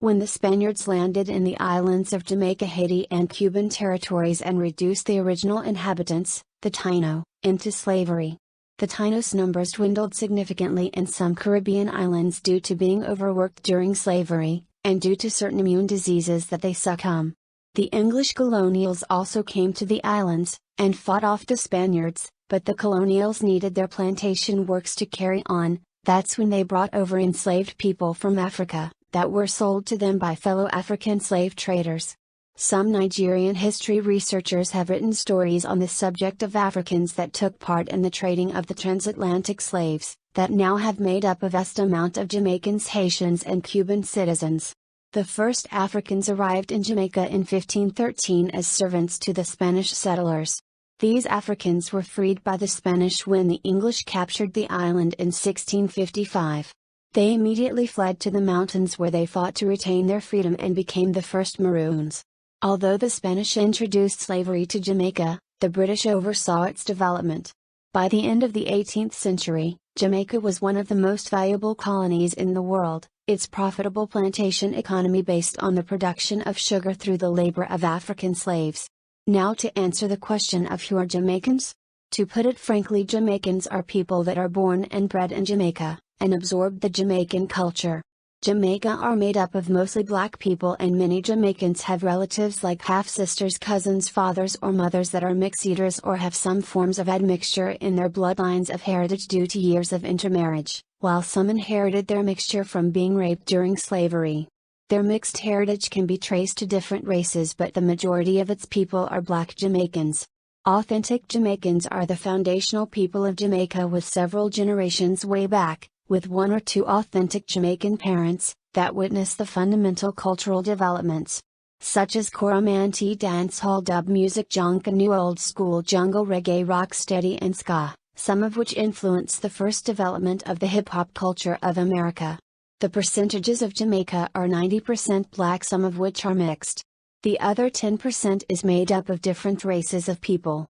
When the Spaniards landed in the islands of Jamaica, Haiti and Cuban territories and reduced the original inhabitants, the Taino, into slavery. The Tainos' numbers dwindled significantly in some Caribbean islands due to being overworked during slavery, and due to certain immune diseases that they succumb. The English colonials also came to the islands, and fought off the Spaniards, but the colonials needed their plantation works to carry on. That's when they brought over enslaved people from Africa, that were sold to them by fellow African slave traders. Some Nigerian history researchers have written stories on the subject of Africans that took part in the trading of the transatlantic slaves, that now have made up a vast amount of Jamaicans, Haitians and Cuban citizens. The first Africans arrived in Jamaica in 1513 as servants to the Spanish settlers. These Africans were freed by the Spanish when the English captured the island in 1655. They immediately fled to the mountains where they fought to retain their freedom and became the first Maroons. Although the Spanish introduced slavery to Jamaica, the British oversaw its development. By the end of the 18th century, Jamaica was one of the most valuable colonies in the world, its profitable plantation economy based on the production of sugar through the labor of African slaves. Now to answer the question of who are Jamaicans? To put it frankly, Jamaicans are people that are born and bred in Jamaica, and absorbed the Jamaican culture. Jamaica are made up of mostly black people, and many Jamaicans have relatives like half-sisters, cousins, fathers or mothers that are mix-eaters or have some forms of admixture in their bloodlines of heritage due to years of intermarriage, while some inherited their mixture from being raped during slavery. Their mixed heritage can be traced to different races, but the majority of its people are black Jamaicans. Authentic Jamaicans are the foundational people of Jamaica with several generations way back, with one or two authentic Jamaican parents, that witness the fundamental cultural developments, such as Coromantee dancehall, dub music, Jonka, new old school jungle, reggae, rocksteady and ska, some of which influenced the first development of the hip-hop culture of America. The percentages of Jamaica are 90% black, some of which are mixed. The other 10% is made up of different races of people.